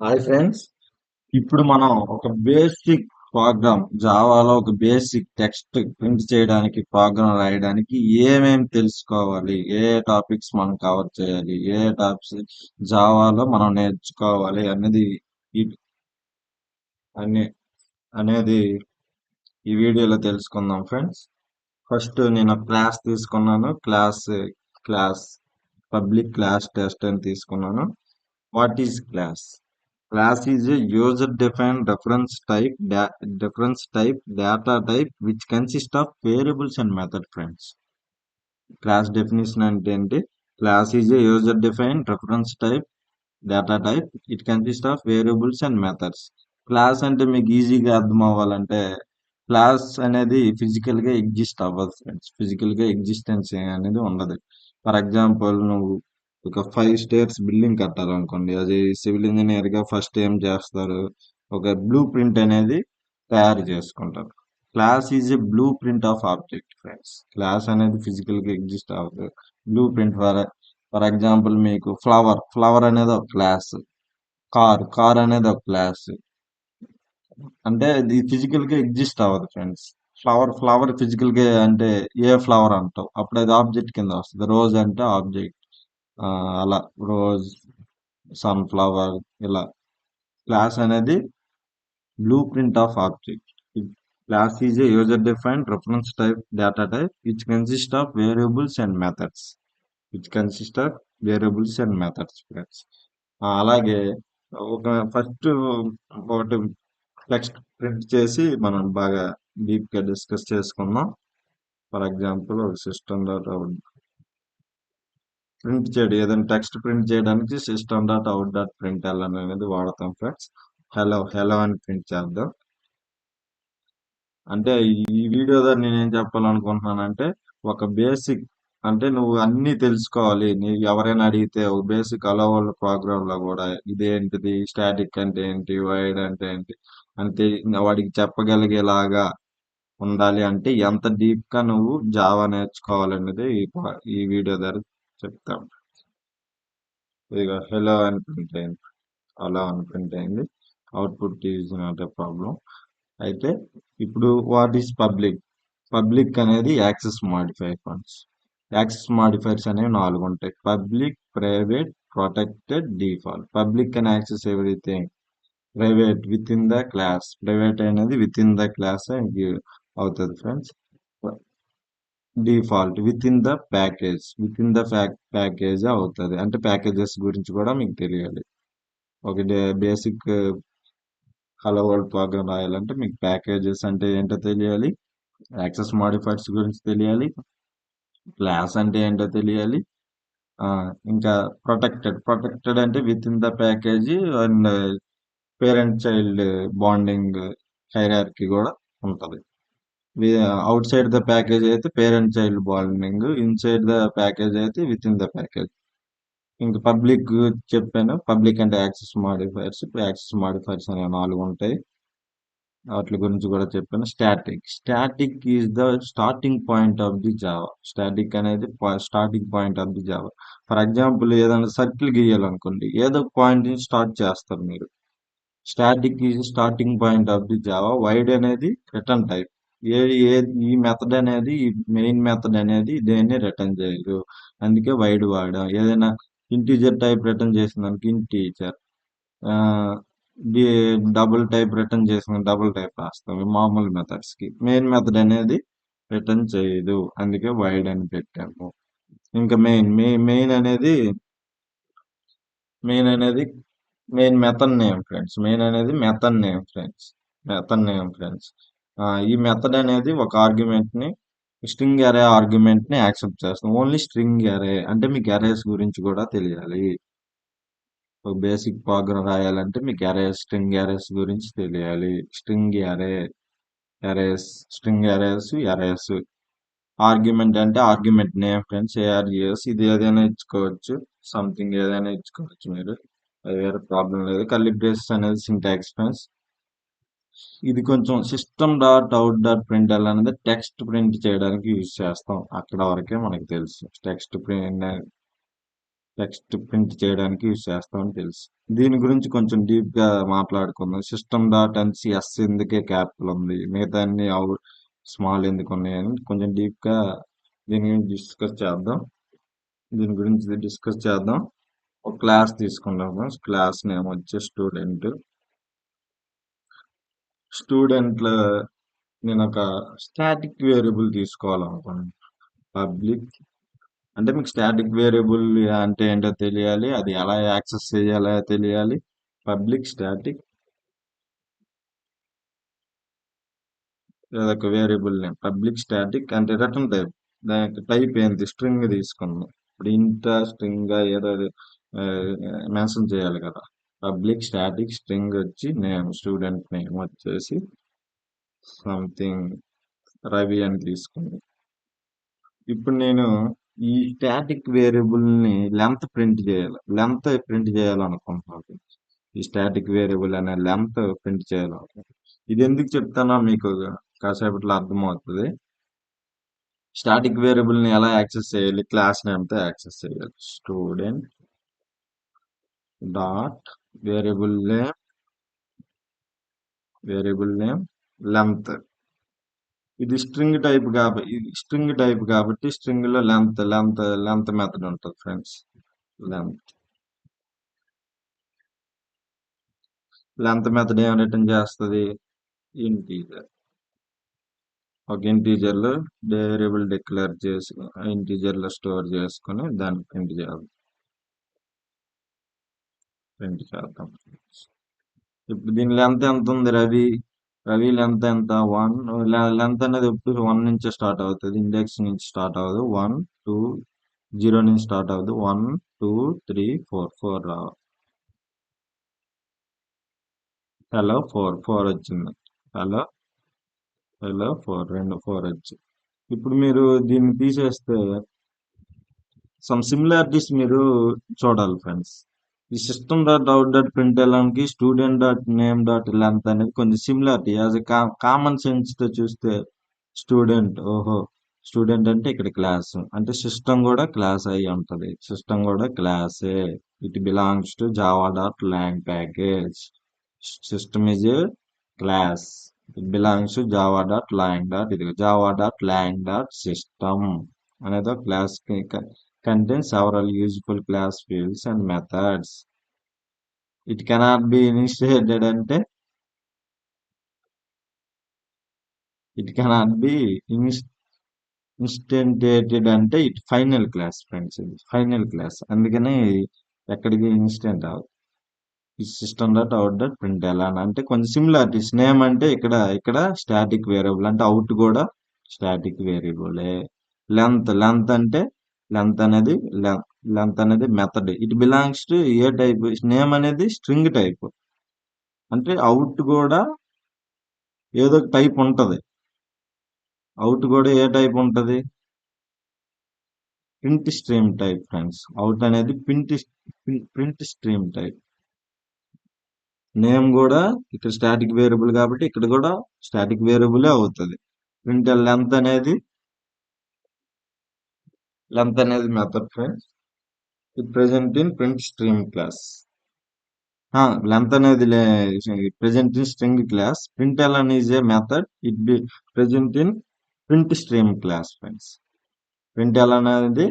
Hi friends. ఇప్పుడు మనం ఒక బేసిక్ ప్రోగ్రామ్ జావాలో ఒక బేసిక్ టెక్స్ట్ ప్రింట్ చేయడానికి ప్రోగ్రామ్ రాయడానికి ఏమేమి తెలుసుకోవాలి, ఏ టాపిక్స్ మనం కవర్ చేయాలి, ఏ టాపిక్స్ జావాలో మనం నేర్చుకోవాలి ఈ- అనే అనేది ఈ వీడియోలో తెలుసుకుందాం ఫ్రెండ్స్. ఫస్ట్ నేను క్లాస్ తీసుకున్నాను. క్లాస్ పబ్లిక్ క్లాస్ టెస్ట్ అని తీసుకున్నాను. What is class? Class is a user-defined reference type data type which consists of variables and method friends. Class definition అంటే ఏంటి? Class is a user-defined reference type data type. It consists of variables and methods. Class అంటే మీకు ఈజీగా అర్థం అవ్వాలంటే class అనేది physical గా exist అవ్వదు ఫ్రెండ్స్. ఫిజికల్ గా ఎగ్జిస్టెన్స్ అనేది ఉండదు. ఫర్ ఎగ్జాంపుల్ నువ్వు ఒక 5 స్టేర్స్ బిల్డింగ్ కట్టాలనుకోండి. అది సివిల్ ఇంజనీర్ గా ఫస్ట్ ఏం చేస్తారు? ఒక బ్లూ ప్రింట్ అనేది తయారు చేసుకుంటారు. Class is a blue print of object friends. Class అనేది ఫిజికల్ గా ఎగ్జిస్ట్ అవ్వదు. బ్లూ ప్రింట్ ఫర్ ఎగ్జాంపుల్ మీకు ఫ్లవర్ అనేది ఒక క్లాస్. కార్ అనేది ఒక క్లాస్. అంటే ఇది ఫిజికల్ గా ఎగ్జిస్ట్ అవ్వదు ఫ్రెండ్స్. ఫ్లవర్ ఫిజికల్ గా అంటే ఏ ఫ్లవర్ అంటావు, అప్పుడు అది ఆబ్జెక్ట్ కింద వస్తుంది. రోజ్ అంటే ఆబ్జెక్ట్. అలా రోజ్, సన్ ఫ్లవర్, ఇలా. క్లాస్ అనేది blue print of object. Class is a user defined reference type data type which consist of variables and methods. Friends. అలాగే ఒక ఫస్ట్ ఒకటి టెక్స్ట్ ప్రింట్ చేసి మనం బాగా డీప్ గా డిస్కస్ చేసుకుందాం. ఫర్ ఎగ్జాంపుల్ ఒక సిస్టమ్ డాట్ అవుట్ ప్రింట్ చేయడం, ఏదైనా టెక్స్ట్ ప్రింట్ చేయడానికి system dot out dot print అనేది వాడతాం ఫ్రెండ్స్. హలో అని ప్రింట్ చేద్దాం. అంటే ఈ వీడియో ద్వారా నేనేం చెప్పాలనుకుంటున్నానంటే ఒక బేసిక్, అంటే నువ్వు అన్ని తెలుసుకోవాలి. నీకు ఎవరైనా అడిగితే ఒక బేసిక్ హలో వరల్డ్ ప్రోగ్రామ్ లో కూడా ఇదేంటిది, స్టాటిక్ అంటే ఏంటి, వైడ్ అంటే ఏంటి అంటే వాడికి చెప్పగలిగేలాగా ఉండాలి. అంటే ఎంత డీప్ గా నువ్వు జావా నేర్చుకోవాలనేది ఈ వీడియో ద్వారా చెప్తాం. ఇదిగో హలో అని ప్రింట్ అయింది. Output is not a problem. అయితే ఇప్పుడు వాట్ ఈస్ పబ్లిక్? పబ్లిక్ అనేది access modifier funds. Access modifiers అనేవి 4 ఉంటాయి: public, private, protected, default. Public can access everything. Private with in the class. Private అనేది విత్ ఇన్ ద క్లాస్ అవుతుంది friends. Default with in the package. With in the package అవుతుంది. అంటే packages గురించి కూడా మీకు తెలియాలి. ఒక బేసిక్ హలో వరల్డ్ ప్రోగ్రామ్ రాయాలంటే మీకు ప్యాకేజెస్ అంటే ఏంటో తెలియాలి, యాక్సెస్ మాడిఫైర్స్ గురించి తెలియాలి, క్లాస్ అంటే ఏంటో తెలియాలి. ఇంకా ప్రొటెక్టెడ్ అంటే within the package and parent child bonding hierarchy కూడా ఉంటుంది. అవుట్ సైడ్ ద ప్యాకేజ్ అయితే parent child bonding, inside the package అయితే విత్ ఇన్ ద ప్యాకేజ్. ఇంకా పబ్లిక్ చెప్పాను. పబ్లిక్ అంటే యాక్సెస్ మాడిఫైర్స్ అనే 4 ఉంటాయి. వాటి గురించి కూడా చెప్పాను. Static is the starting point of the Java. Static అనేది starting point of the Java. For example ఏదైనా సర్కిల్ గీయాలనుకోండి, ఏదో పాయింట్ నుంచి స్టార్ట్ చేస్తారు మీరు. Static is starting point of the Java. Wide అనేది రిటర్న్ టైప్. ఏ ఏ ఈ మెథడ్ అనేది, మెయిన్ మెథడ్ అనేది దేన్ని రిటర్న్ చేయదు, అందుకే వైడ్ వాడాం. ఏదైనా ఇంటీజర్ టైప్ రిటర్న్ చేసిందానికి ఇంటీజర్, డబుల్ టైప్ రిటర్న్ చేసిన డబుల్ టైప్ రాస్తాం మామూలు మెథడ్స్ కి. మెయిన్ మెథడ్ అనేది రిటర్న్ చేయదు, అందుకే వైడ్ అని పెట్టాము. ఇంకా మెయిన్ అనేది మెయిన్ అనేది మెయిన్ మెథడ్ నేమ్ ఫ్రెండ్స్. ఈ మెథడ్ అనేది ఒక ఆర్గ్యుమెంట్ ని, స్ట్రింగ్ అరే ఆర్గ్యుమెంట్ ని యాక్సెప్ట్ చేస్తాం. ఓన్లీ స్ట్రింగ్ అరే అంటే మీకు అరేస్ గురించి కూడా తెలియాలి. ఒక బేసిక్ ప్రోగ్రామ్ రాయాలంటే మీకు స్ట్రింగ్ అరేస్ గురించి తెలియాలి. String arrays. ఆర్గ్యుమెంట్ అంటే ఆర్గ్యుమెంట్ నేమ్ ఫ్రెండ్స్, ARGS. ఇది ఏదైనా ఇచ్చుకోవచ్చు, సంథింగ్ ఏదైనా ఇచ్చుకోవచ్చు మీరు, అది వేరే ప్రాబ్లం లేదు. కర్లీ బ్రేసెస్ అనేది సింటాక్స్ ఫ్రెండ్స్. ఇది కొంచెం system dot out dot print అనేది టెక్స్ట్ ప్రింట్ చేయడానికి యూజ్ చేస్తాం. అక్కడ వరకే మనకు తెలుసు. టెక్స్ట్ ప్రింట్ చేయడానికి యూజ్ చేస్తామని తెలుసు. దీని గురించి కొంచెం డీప్ గా మాట్లాడుకుందాం. సిస్టమ్ డాట్ అని ఎస్ ఎందుకే క్యాపిటల్ ఉంది, మిగతా అన్ని స్మాల్ ఎందుకు ఉన్నాయని కొంచెం డీప్ గా దీని గురించి డిస్కస్ చేద్దాం. ఒక క్లాస్ తీసుకుందాము. క్లాస్ నేమ్ వచ్చి స్టూడెంట్ లో నేను ఒక స్టాటిక్ వేరియబుల్ తీసుకోవాలనుకున్నాను. పబ్లిక్ అంటే మీకు స్టాటిక్ వేరియబుల్ అంటే ఏంటో తెలియాలి, అది ఎలా యాక్సెస్ చేయాలో తెలియాలి. పబ్లిక్ స్టాటిక్ అదొక వేరియబుల్ నేమ్. పబ్లిక్ స్టాటిక్ అంటే రిటర్న్ టైప్, దానికి టైప్ ఏంటి, స్ట్రింగ్ తీసుకుందాం. ఇప్పుడు ఇంత స్ట్రింగ్ ఏదో మెన్షన్ చేయాలి కదా. పబ్లిక్ స్టాటిక్ స్ట్రింగ్ వచ్చి నేమ్, స్టూడెంట్ నేమ్ వచ్చేసి సంథింగ్ రవి అని తీసుకుంది. ఇప్పుడు నేను ఈ స్టాటిక్ వేరియబుల్ ని లెంత్ ప్రింట్ చేయాలనుకుంటున్నాను. ఈ స్టాటిక్ వేరియబుల్ అనే లెంత్ ప్రింట్ చేయాలనుకుంటున్నాను. ఇది ఎందుకు చెప్తానో మీకు కాసేపట్లో అర్థమవుతుంది. స్టాటిక్ వేరియబుల్ ని ఎలా యాక్సెస్ చేయాలి, క్లాస్ నేమ్ తో యాక్సెస్ చేయాలి. Student dot variable name length. ఇది స్ట్రింగ్ టైప్ కాబట్టి స్ట్రింగ్ లో లెంత్ మెథడ్ ఉంటుంది ఫ్రెండ్స్. లెంత్ మెథడ్ ఏం రిటర్న్ చేస్తుంది, ఇంటీజర్. ఒక ఇంటీజర్ లో వేరియబుల్ డిక్లేర్ చేసి ఇంటీజర్ లో స్టోర్ చేసుకుని దాన్ని ప్రింట్ చేద్దాం. ఇప్పుడు దీని లెంత్ ఎంత ఉంది, రవి లెంత్ ఎంత, 1. లెంత్ అనేది ఎప్పుడు 1 నుంచి స్టార్ట్ అవుతుంది, ఇండెక్స్ నుంచి స్టార్ట్ అవ్వదు. 1 2 0 నుంచి స్టార్ట్ అవ్వదు. 1 2 3 4 రావాలి. హలో 4 వచ్చింది. హలో 4 వచ్చి. ఇప్పుడు మీరు దీన్ని తీసేస్తే సమ్ సిమిలారిటీస్ మీరు చూడాలి ఫ్రెండ్స్. ఈ system dot out dot print కి student dot name dot length అనేది కొంచెం similarity. As a common sense తో చూస్తే స్టూడెంట్ అంటే ఇక్కడ క్లాస్ అంటే సిస్టమ్ కూడా క్లాస్ అయి ఉంటది. సిస్టమ్ కూడా క్లాసే. It belongs to Java dot lang package. System is a class. It belongs to Java dot lang dot ఇది Java dot lang dot system అనేది ఒక class contains several useful class fields and methods. It cannot be initiated అంటే it cannot be instantiated అంటే it final class friends. ఇది final class, అందుకని ఎక్కడికి instant అవ్వదు. ఈ system dot out dot print ఎలా అంటే కొంచెం సిమిలారిటీస్. నేమ్ అంటే ఇక్కడ స్టాటిక్ వేరియబుల్ అంటే అవుట్ కూడా స్టాటిక్ వేరియబులే. లెంత్ అంటే లెంత్ అనేది లెంత్ అనేది method. It belongs to A type, name అనేది స్ట్రింగ్ టైప్. అంటే అవుట్ కూడా ఏదో టైప్ ఉంటది. అవుట్ కూడా ఏ టైప్ ఉంటది, print stream type friends. Out అనేది ప్రింట్ స్ట్రీమ్ టైప్. నేమ్ కూడా ఇక్కడ స్టాటిక్ వేరియబుల్ కాబట్టి ఇక్కడ కూడా స్టాటిక్ వేరియబులే అవుతుంది. ప్రింట్ లెంత్ అనేది method friends. It present in print stream class. Length అనేది present in string class. Println is a method. It be present in print stream class friends. Println అనేది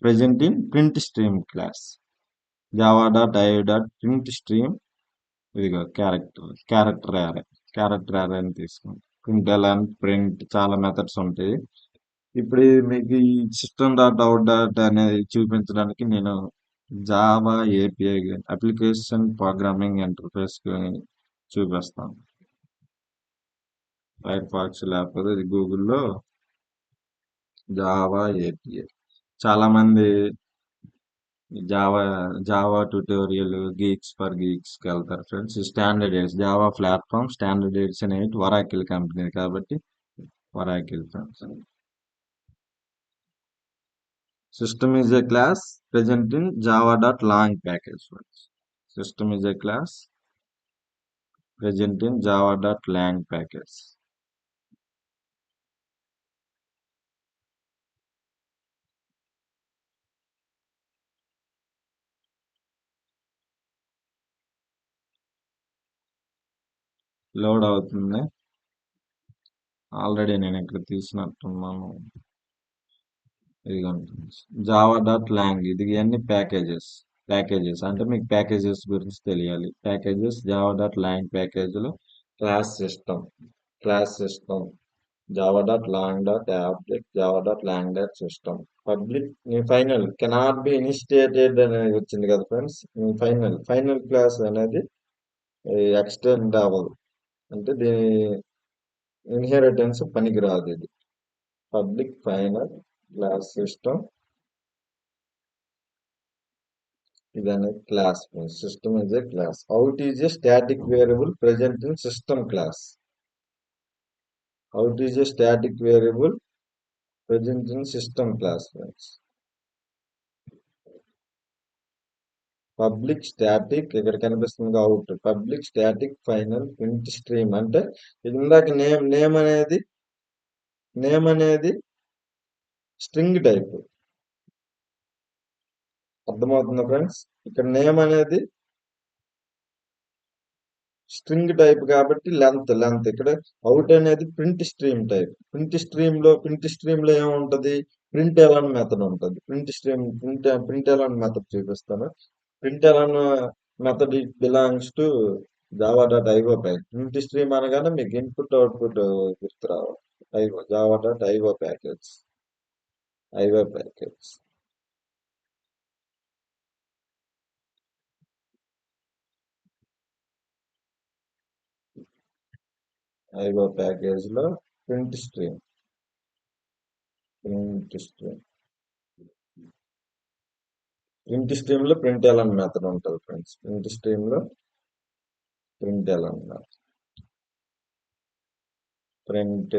present in print stream class. Java dot I dot print stream ఇదిగో character array అని తీసుకోండి. Println print చాలా methods ఉంటాయి. ఇప్పుడు మీకు ఈ system dot out dot అనేది చూపించడానికి నేను Java API application programming interface చూపిస్తాను. ఫైర్ ఫాక్స్ లేకపోతే ఇది గూగుల్లో జావా ఏపీఐ. చాలా మంది Java tutorial Geeks for Geeks కి వెళ్తారు friends. Standard AIDS Java platform standard AIDS అనేది వరాకిల్ కంపెనీ కాబట్టి వరాకిల్ friends. System is a class present in java.lang package. System is a class present in java.lang package. Load అవుతుంది. Already నేను ఇక్కడ తీసినట్టున్నాను. ఇదిగోండి Java dot long, ఇది అన్ని ప్యాకేజెస్ అంటే మీకు ప్యాకేజెస్ గురించి తెలియాలి. ప్యాకేజెస్ జావా డాట్ లాంగ్ ప్యాకేజీలో class system Java dot lang dot object Java dot lang dot system public final cannot be initiated అనేది వచ్చింది కదా ఫ్రెండ్స్. ఫైనల్ క్లాస్ అనేది ఎక్స్టెండ్ అవ్వదు, అంటే దీని ఇన్హెరిటెన్స్ పనికిరాదు. ఇది పబ్లిక్ ఫైనల్ క్లాస్ సిస్టమ్, ఇదనేది class. System is a class. Out is a static variable present in system class. Out is a static variable present in system class friends. Public static ఇక్కడ కనిపిస్తుంది out. Public static final print stream అంటే ఇందాక name అనేది string type. అర్థమవుతుందా friends? ఇక్కడ name అనేది string type కాబట్టి length ఇక్కడ అవుట్ అనేది print stream type. Print stream లో ఏముంటది? ప్రింట్ ఎలన్ మెథడ్ ఉంటుంది. ప్రింట్ ఎలన్ మెథడ్ చూపిస్తాను. Print Elon method it belongs to Java dot IO package. Print stream అనగానే మీకు ఇన్పుట్ అవుట్పుట్ గుర్తు రావాలి. Java dot IO package. IO package లో print stream print stream print stream లో println method ఉంటుంది friends. Print stream లో println method. Print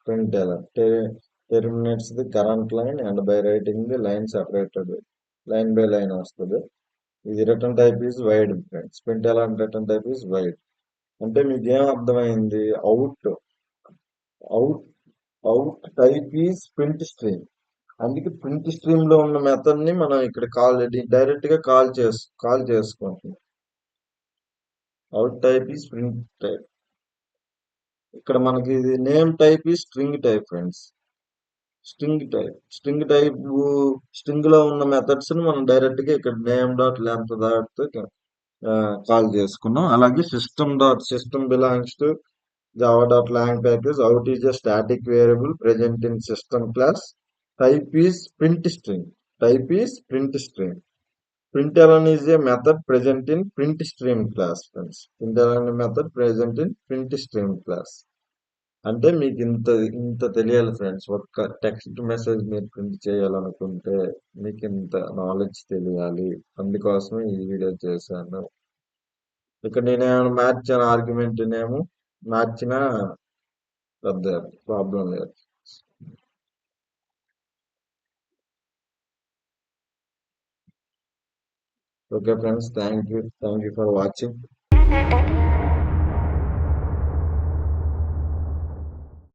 println terminates the current line and by writing the line separated line by line వస్తుంది. ఇది return type is void friends. Println return type is void. అంటే మీకు ఏం అర్థమైంది? Out out type is print stream. అందుకే print stream లో ఉన్న method ని మనం ఇక్కడ డైరెక్ట్ గా కాల్ చేసుకుంటున్నాం. Out type is print type. ఇక్కడ మనకి ఇది name type is string type friends. String లో ఉన్న మెథడ్స్ ని మనం డైరెక్ట్ గా ఇక్కడ name dot length dot call చేసుకున్నాం. అలాగే system belongs to Java dot lang package. Out is a static variable present in system class. Type is print string. Println is a method present in print stream class friends. Println method present in print stream class. అంటే మీకు ఇంత తెలియాలి friends. ఒక్క text message మీరు print చేయాలనుకుంటే మీకు ఇంత knowledge తెలియాలి. అందుకోసమే ఈ వీడియో చేశాను. ఇక్కడ నేనేమైనా మార్చాను ఆర్గ్యుమెంట్ నేము, మార్చినా పెద్ద ప్రాబ్లం లేదు. Okay friends, thank you for watching.